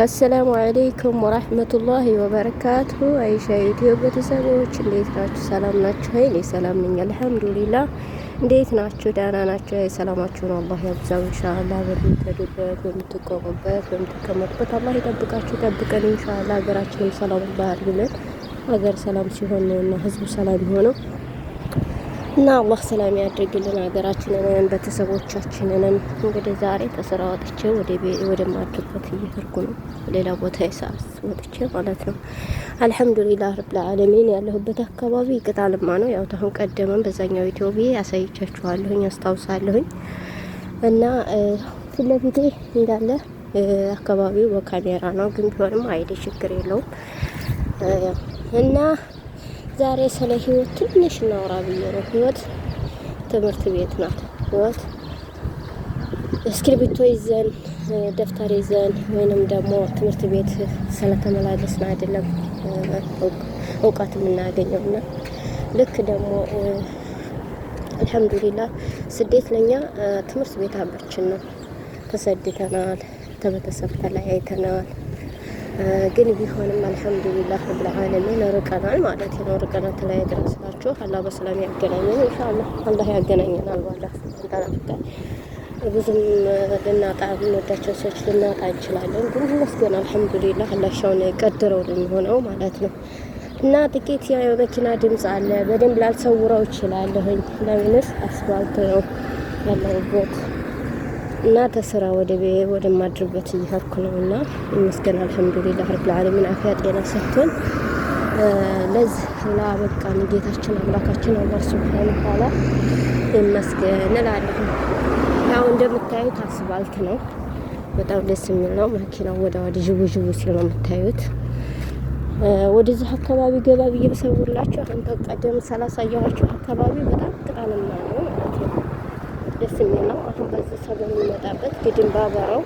አሰላሙ አለይኩም ወራህመቱላሂ ወበረካቱሁ። አይሻ ዩቲዩብ ቤተሰቦች እንዴት ናችሁ? ሰላም ናችሁ? እኔ ሰላም ነኝ አልሐምዱሊላህ። እንዴት ናችሁ? ደህና ናችሁ? ሰላማችሁን አላህ ያብዛው ኢንሻአላህ። በምትሄዱበት፣ በምትቆሙበት፣ በምትቀመጡበት አላህ ይጠብቃችሁ፣ ጠብቀን ኢንሻአላህ። ሀገራችንም ሰላም ያድርግልን። ሀገር ሰላም ሲሆን ነው እና ህዝቡ ሰላም የሆነው እና አላህ ሰላም ያድርግልን ሀገራችንን ቤተሰቦቻችንንም። እንግዲህ ዛሬ ተስራ ወጥቼ ወደ ማድረበት እየሄድኩ ነው። ሌላ ቦታ የሰዓት ወጥቼ ማለት ነው። አልሐምዱሊላህ ረብል ዓለሚን። ያለሁበት አካባቢ ቅጣልማ ነው። ያው ታሁን ቀደመን በዛኛው ኢትዮጵያ ያሳይቻችኋለሁኝ አስታውሳለሁኝ። እና ፊት ለፊቴ እንዳለ አካባቢው በካሜራ ነው፣ ግን ቢሆንም አይዲ ችግር የለውም እና ዛሬ ስለ ህይወት ትንሽ እናውራ ብዬ ነው። ህይወት ትምህርት ቤት ናት። ህይወት እስክሪብቶ ይዘን ደፍተር ይዘን ወይንም ደግሞ ትምህርት ቤት ስለተመላለስን አይደለም እውቀት የምናገኘውና ልክ ደግሞ አልሐምዱሊላህ ስደት ለኛ ትምህርት ቤታችን ነው። ተሰድተናል፣ ከቤተሰብ ተለያይተናል። ግን ቢሆንም አልሐምዱሊላህ ረብል ዓለሚን ርቀናል ማለት ነው። ርቀናል ተለያይተናል ስላችሁ አላህ በሰላም ያገናኘን ኢንሻአላህ። አላህ ያገናኘናል። ባላህ ተንታላፍቃ ብዙም ልናጣ የምንወዳቸው ሰዎች ልናጣ እንችላለን። ግን ይመስገን አልሐምዱሊላህ አላህ ሻውን የቀደረው የሚሆነው ማለት ነው። እና ጥቂት የመኪና ድምፅ አለ፣ በደንብ ላልሰውረው እችላለሁኝ። ለምንስ አስፋልት ነው ያለሁበት እና ተስራ ወደ ማድርበት እየሄድኩ ነው። እና ይመስገን አልሐምዱሊላህ ረብል ዓለሚን አፊያ ጤና ሰጥቶን ለዚህ ላበቃን ጌታችን አምላካችን አላህ ሱብሓነሁ ወተዓላ ይመስገን እላለሁ። ያው እንደምታዩት አስፋልት ነው፣ በጣም ደስ የሚል ነው። መኪናው ወደ ጅቡ ሲል ነው የምታዩት። ወደዚህ አካባቢ ገባ ብዬ በሰውላችሁ አሁን ተቀደም ሳላሳያችሁ አካባቢ በጣም ቅጣልማ ነው ማለት ነው። ደስ የሚል ነው። አሁን በዚህ ሰበብ የሚመጣበት ግድም ባበራው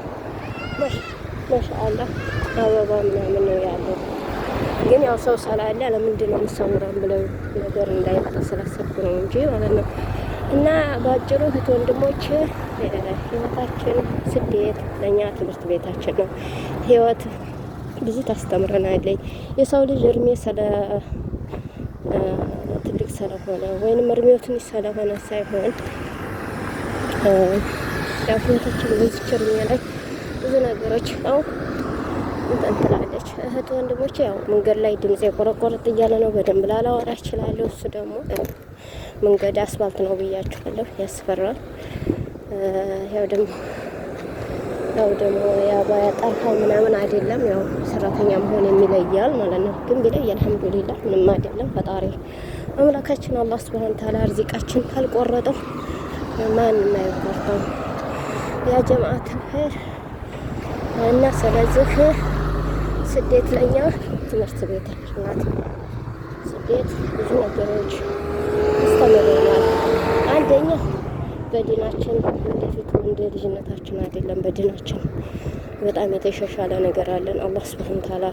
ማሻአላህ አበባ ምናምን ነው ያለው። ግን ያው ሰው ስላለ ለምንድን ነው የምሰውረን ብለው ነገር እንዳይመጣ ስላሰብኩ ነው እንጂ ማለት ነው። እና በአጭሩ እህት ወንድሞች ህይወታችን ስደት ለእኛ ትምህርት ቤታችን ነው። ህይወት ብዙ ታስተምረናለች። የሰው ልጅ እድሜ ትልቅ ስለሆነ ወይንም እድሜው ትንሽ ስለሆነ ሳይሆን ያው ህይወታችን በዚች እድሜ ላይ ብዙ ነገሮች ያው እንትን ትላለች። እህት ወንድሞቼ ያው መንገድ ላይ ድምጽ የቆረቆረጥ እያለ ነው፣ በደንብ ላላወራ እችላለሁ። እሱ ደግሞ መንገድ አስፋልት ነው ብያችኋለሁ፣ ያስፈራል። ያው ደግሞ የአባያ ጠርፋ ምናምን አይደለም፣ ያው ሰራተኛ መሆን የሚለያል ማለት ነው። ግን ቢለይ አልሐምዱሊላህ ምንም አይደለም። ፈጣሪ አምላካችን አላህ ሱብሃነሁ ወተዓላ ርዚቃችን ካልቆረጠው ማንም አይቆርጠው ያ ጀማዓት ኸይር። እና ስለዚህ ስደት ለኛ ትምህርት ቤታችን ናት። ስደት ብዙ ነገሮች አስተምረናል። አንደኛ በዲናችን እንደፊቱ እንደ ልጅነታችን አይደለም። በዲናችን በጣም የተሻሻለ ነገር አለን። አላህ ሱብሃነሁ ወተዓላ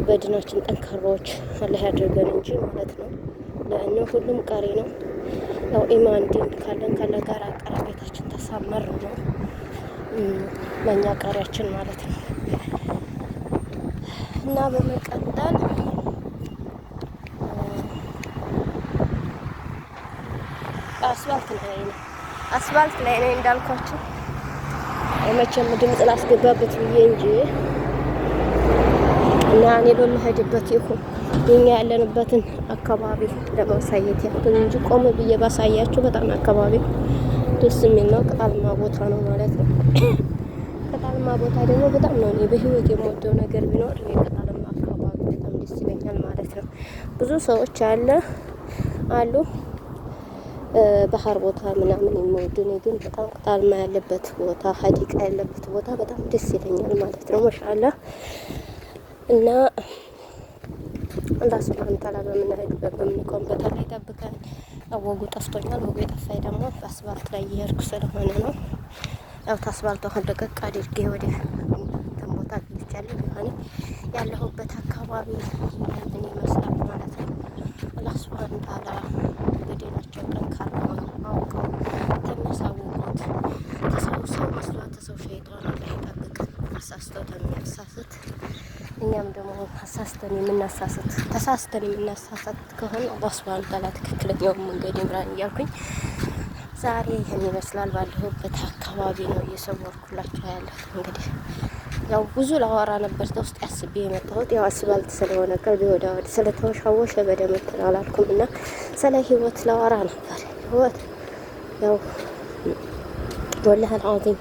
በዲናችን ጠንካራዎች አላህ ያድርገን እንጂ ማለት ነው። ለእነ ሁሉም ቀሪ ነው። ያው ኢማን ዲን ካለን ካለ ጋር ቀረቤታችን ተሳመር ነው ለኛ ቀሪያችን ማለት ነው። እና በመቀጠል አስፋልት ላይ ነው እንዳልኳችሁ። መቼም ድምጽ ላስገባበት ብዬ እንጂ እና እኔ በምሄድበት ይሁን የኛ ያለንበትን አካባቢ ለማሳየት ያክል እንጂ ቆም ብዬ ባሳያችሁ በጣም አካባቢ ደስ የሚል ነው። ቅጣልማ ቦታ ነው ማለት ነው። ቅጣልማ ቦታ ደግሞ በጣም ነው እኔ በህይወት የምወደው ነገር ቢኖር ቅጣልማ አካባቢ በጣም ደስ ይለኛል ማለት ነው። ብዙ ሰዎች አሉ ባህር ቦታ ምናምን የሚወዱ፣ እኔ ግን በጣም ቅጣልማ ያለበት ቦታ ሀዲቃ ያለበት ቦታ በጣም ደስ ይለኛል ማለት ነው። ማሻአላህ እና አላህ ሱብሃነሁ ወተዓላ በምንሄድበት በምንቆምበት ላይ ይጠብቀን። ወጉ ጠፍቶኛል። ወጉ የጠፋኝ ደግሞ በአስፋልት ላይ እየሄድኩ ስለሆነ ነው። ያው ታስፋልቱ አሁን ለቀቅ አድርጌ ወደ እንትን ቦታ ገብቻለሁ። ያለሁበት አካባቢ ምን ይመስላል ማለት ነው። አላህ ሱብሃነሁ ወተዓላ በዲናቸው ጠንካራ አውቀው ከሚያሳውቁት ተሰው መስሏት ተሰው ሸይጣን አላህ ይጠብቀን። አሳስተው የሚያሳስት እኛም ደግሞ ተሳስተን የምናሳስት ከሆነ አላህ ሱብሓነሁ ወተዓላ ትክክለኛውን መንገድ ይምራን እያልኩኝ ዛሬ ይህን ይመስላል። ባለሁበት አካባቢ ነው እየሰወርኩላችሁ ያለሁት። እንግዲህ ያው ብዙ ላወራ ነበር ተውስጥ ያስቤ የመጣሁት ያው አስባልት ስለሆነ ቀልቤ ወደ ወዲህ ስለተወሻወሸ በደንብ አላልኩም እና ስለ ህይወት ላወራ ነበር። ህይወት ያው ወላሂ አልዓዚም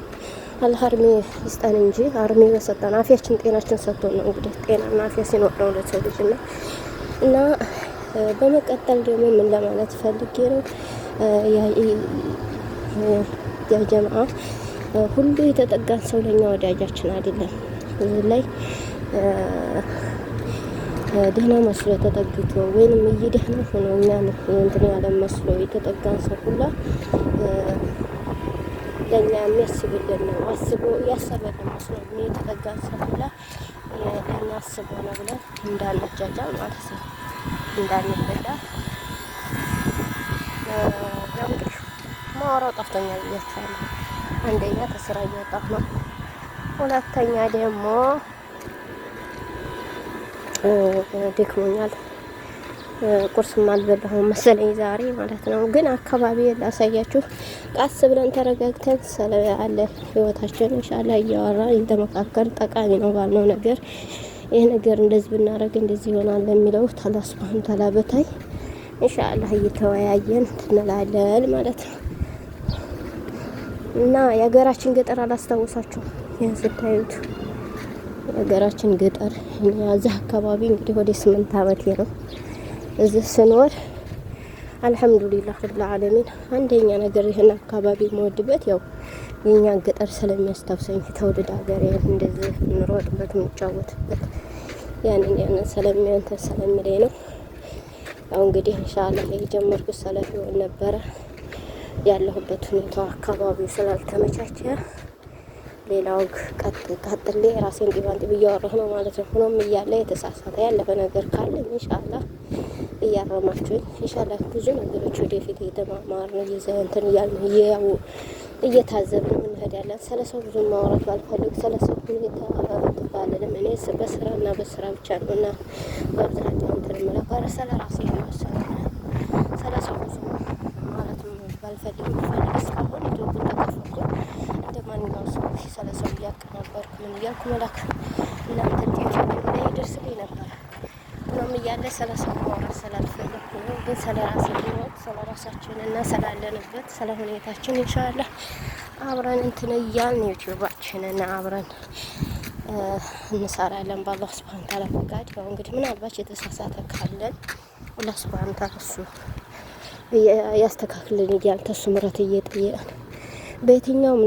አላህ እድሜ ይስጠን እንጂ እድሜ በሰጠን አፊያችን ጤናችን ሰጥቶን ነው። እንግዲህ ጤናና አፊያ ሲኖር ነው ለሰው ልጅ እና በመቀጠል ደግሞ ምን ለማለት ፈልጌ ነው ያ ጀማዓ ሁሉ የተጠጋን ሰው ለኛ ወዳጃችን አይደለም። ላይ ደህና መስሎ ተጠግቶ ወይንም እየደህና ሆኖ እኛን እንትን ያለ መስሎ የተጠጋን ሰው ሁላ ለኛ የሚያስብልን ነው። አስቦ ያሰበልን መስሎ የተጠጋን ሰው ሁላ ለኛ አስቦ ነው ብለን እንዳንጃጃ ማለት ነው፣ እንዳንበላ ያው እንግዲህ ማወራው ጠፍቶኛል ብያችኋለሁ። አንደኛ ከስራ እየወጣሁ ነው፣ ሁለተኛ ደግሞ ደክሞኛል። ቁርስም አልበላሁም መሰለኝ ዛሬ ማለት ነው። ግን አካባቢ ላሳያችሁ ቃስ ብለን ተረጋግተን ስለ አለ ህይወታችን ኢንሻአላህ እያወራን እየተመካከርን ጠቃሚ ነው ባልነው ነገር ይሄ ነገር እንደዚህ ብናረግ እንደዚህ ይሆናል የሚለው አላህ ሱብሓነሁ ወተዓላ በታይ ኢንሻአላህ እየተወያየን እንላለን ማለት ነው። እና የሀገራችን ገጠር አላስታውሳችሁ ያን ስታዩት የሀገራችን ገጠር እዚህ አካባቢ እንግዲህ ወደ 8 አመቴ ነው እዚህ ስኖር አልሐምዱሊላህ ረብል ዓለሚን። አንደኛ ነገር ይሄን አካባቢ የምወድበት ያው የኛ ገጠር ስለሚያስታውሰኝ ተወልዳ ሀገሬ እንደዚህ እንሮጥበት የምንጫወትበት ያንን ስለሚለኝ ነው። ያው እንግዲህ ኢንሻአላህ የጀመርኩት ሰለፊውን ነበረ ያለሁበት ሁኔታው አካባቢው ስላልተመቻቸ ሌላው ቀጥሌ ራሴን ዲባንዲ እያወራሁ ነው ማለት ነው። ሆኖም እያለ የተሳሳተ ያለፈ ነገር ካለ ኢንሻአላህ እያረማችሁኝ ኢንሻአላህ ብዙ ነገሮች ወደፊት እየተማማርን እንትን እያልን እየታዘብን እንሄዳለን። ስለሰው ብዙ ማውራት ባልፈልግ ስለሰው ሁኔታ ባልልም እኔ በስራና በስራ ብቻ ነውና በብዛት እንትን መላካረ ስለራሴ ነው ስለሰው ብዙ ማለት ባልፈልግ እስካሁን ዩቲዩብ ተከፍቶ እንደማንኛውም ሰው ስለሰው እያቀናበርኩ ምን እያልኩ መላክ እናንተ ዩቲዩብ ላይ ይደርስልኝ ነበር። ሆኖም እያለ ስለሰው ማውራት ስላልፈለኩ ነው። ግን ስለራሴ ህይወት ስለራሳችን እና ስላለንበት ስለ ሁኔታችን ኢንሻአላህ አብረን እንትን እያልን ዩቲዩባችንን አብረን እንሰራለን በአላህ ሱብሓነሁ ወተዓላ ፈቃድ። ያው እንግዲህ ምናልባት የተሳሳተ ካለን አላህ ሱብሓነሁ ወተዓላ እሱ ያስተካክልን እያልን ተሱ ምሕረት እየጠየቅን በየትኛውም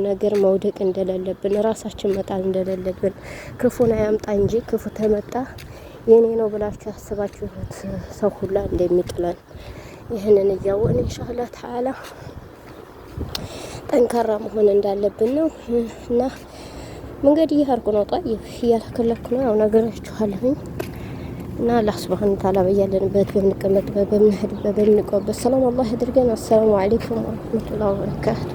ነገር መውደቅ እንደሌለብን ራሳችን መጣል እንደሌለብን ክፉን አያምጣ እንጂ ክፉ ተመጣ የኔ ነው ብላችሁ ያስባችሁት ሰው ሁላ እንደሚጥለን ይህንን እያወቅን ኢንሻአላህ ተዓላ ጠንካራ መሆን እንዳለብን ነው። እና መንገድ እየሄድኩ ነው፣ ጣይብ እያለከለኩ ነው። ያው ነገራችኋለሁ እና አላህ ሱብሓነሁ ወተዓላ በያለንበት በምንቀመጥበት በምንሄድበት በምንቆምበት ሰላም አላህ ያድርገን። አሰላሙ አለይኩም ወራህመቱላሂ ወበረካቱ።